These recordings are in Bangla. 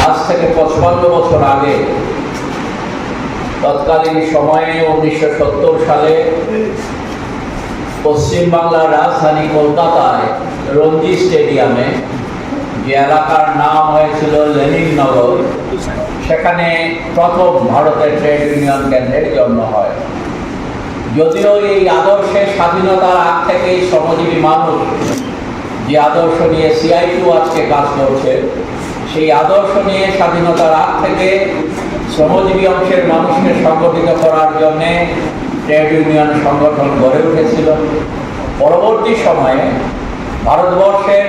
আজ থেকে 55 বছর আগে তৎকালীন সময়ে 1970 সালে পশ্চিমবাংলার রাজধানী কলকাতায় রঞ্জি স্টেডিয়ামে, যে এলাকার নাম হয়েছিল লেনিননগর, সেখানে প্রথম ভারতের ট্রেড ইউনিয়ন কেন্দ্রের জন্ম হয়। যদিও এই আদর্শের স্বাধীনতার আগ থেকেই শ্রমজীবী মানুষ যে আদর্শ নিয়ে CITU আজকে কাজ করছে, সেই আদর্শ নিয়ে স্বাধীনতার আগ থেকে শ্রমজীবী অংশের মানুষকে সংগঠিত করার জন্যে ট্রেড ইউনিয়ন সংগঠন গড়ে উঠেছিল। পরবর্তী সময়ে ভারতবর্ষের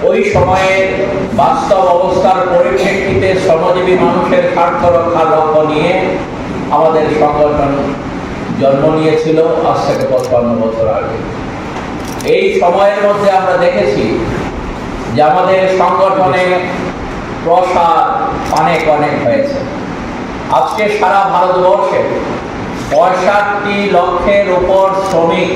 ওই সময়ের বাস্তব অবস্থার পরিপ্রেক্ষিতে শ্রমজীবী মানুষের স্বার্থ রক্ষার লক্ষ্য নিয়ে আমাদের সংগঠন জন্ম নিয়েছিল আজ থেকে 55 বছর আগে। এই সময়ের মধ্যে আমরা দেখেছি যে আমাদের সংগঠনে প্রসার অনেক হয়েছে। আজকে সারা ভারতবর্ষে 65 লক্ষের উপর শ্রমিক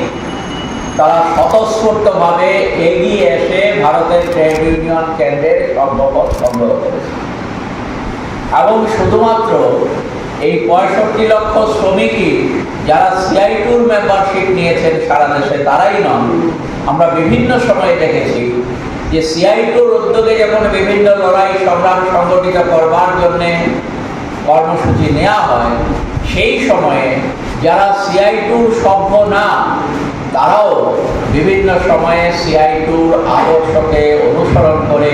তারা স্বতঃস্ফূর্তভাবে এগিয়ে এসে ভারতের ট্রেড ইউনিয়ন কেন্দ্রের সম্ভবত সংগ্রহ করেছে। এবং শুধুমাত্র এই 65 লক্ষ শ্রমিকই যারা CITUর মেম্বারশিপ নিয়েছেন সারা দেশে তারাই নন। আমরা বিভিন্ন সময়ে দেখেছি যে CITUর উদ্যোগে যখন বিভিন্ন লড়াই সংগ্রাম সংগঠিত করবার জন্যে কর্মসূচি নেওয়া হয়, সেই সময়ে যারা CITUর সভ্য না তারাও বিভিন্ন সময়ে CITUর আদর্শকে অনুসরণ করে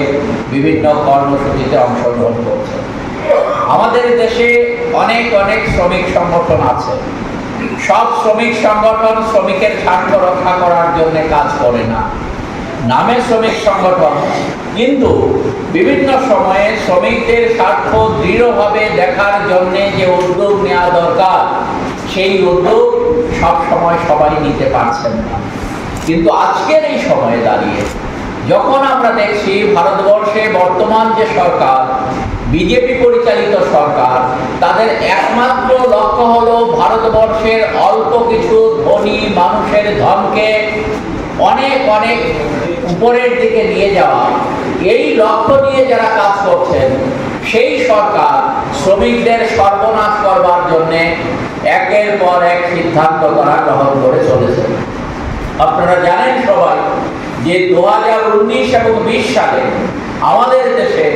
বিভিন্ন কর্মসূচিতে অংশগ্রহণ করছে। আমাদের দেশে অনেক শ্রমিক সংগঠন আছে। সব শ্রমিক সংগঠন শ্রমিকের স্বার্থ রক্ষা করার জন্য কাজ করে না, নামে শ্রমিক সংগঠন, কিন্তু বিভিন্ন সময়ে শ্রমিকদের স্বার্থ দৃঢ়ভাবে দেখার জন্য যে উদ্যোগ নেওয়া দরকার, সেই উদ্যোগ সব সময় সবাই নিতে পারছেন না। কিন্তু আজকের এই সময়ে দাঁড়িয়ে যখন আমরা দেখছি ভারতবর্ষে বর্তমান যে সরকার, বিজেপি পরিচালিত সরকার, তাদের একমাত্র লক্ষ্য হলো ভারতবর্ষের অল্প কিছু ধনী মানুষের ধনকে অনেক উপরের দিকে নিয়ে যাওয়া, এই লক্ষ্য নিয়ে যারা কাজ করছেন, সেই সরকার শ্রমিকদের সর্বনাশ করবার জন্যে একের পর এক সিদ্ধান্ত তারা গ্রহণ করে চলেছে। আপনারা জানেন সবাই যে 2019 এবং 20 সালে আমাদের দেশে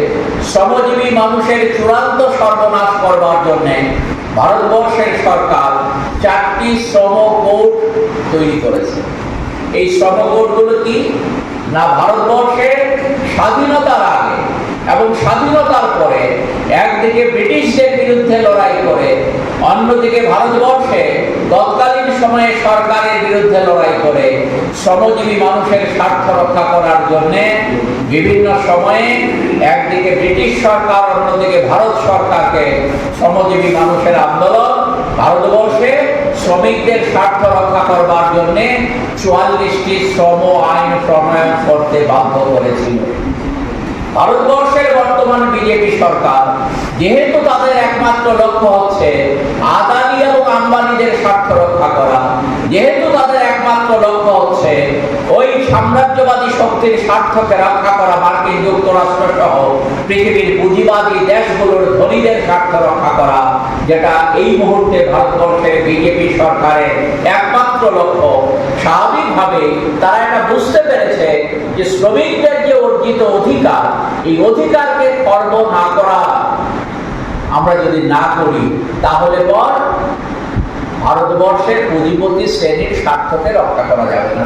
শ্রমজীবী মানুষের চূড়ান্ত সর্বনাশ করবার জন্যে ভারতবর্ষের সরকার 4টি শ্রম কোড তৈরি করেছে। এই শ্রম কোডগুলো কি না, ভারতবর্ষের স্বাধীনতার আগে এবং স্বাধীনতার পরে একদিকে ব্রিটিশদের বিরুদ্ধে লড়াই করে, অন্যদিকে ভারতবর্ষে তৎকালীন সময়ে সরকারের বিরুদ্ধে লড়াই করে শ্রমজীবী মানুষের স্বার্থ রক্ষা করার জন্য বিভিন্ন সময়ে একদিকে ব্রিটিশ সরকার, অন্যদিকে ভারত সরকারকে শ্রমজীবী মানুষের আন্দোলন ভারতবর্ষে শ্রমিকদের স্বার্থ রক্ষা করবার জন্য 44টি শ্রম আইন প্রণয়ন করতে বাধ্য করেছিল। ভারতবর্ষের বর্তমান বিজেপি সরকার যেহেতু তাদের একমাত্র লক্ষ্য হচ্ছে আদানি এবং আম্বানিদের স্বার্থ রক্ষা করা, যেহেতু তাদের একমাত্র লক্ষ্য হচ্ছে ওই সাম্রাজ্যবাদী শক্তির স্বার্থকে রক্ষা করা, মার্কিন যুক্তরাষ্ট্র সহ পৃথিবীর পুঁজিবাদী দেশগুলোর ধনীদের স্বার্থ রক্ষা করা, যেটা এই মুহূর্তে ভারতবর্ষের বিজেপি সরকারের একমাত্র লক্ষ্য, স্বাভাবিকভাবে তারা এটা বুঝতে পেরেছে যে শ্রমিকদের যে অর্জিত অধিকার, এই অধিকারকে খর্ব না করা আমরা যদি না করি, তাহলে পর ভারতবর্ষের পুঁজিপতি শ্রেণীর স্বার্থকে রক্ষা করা যাবে না।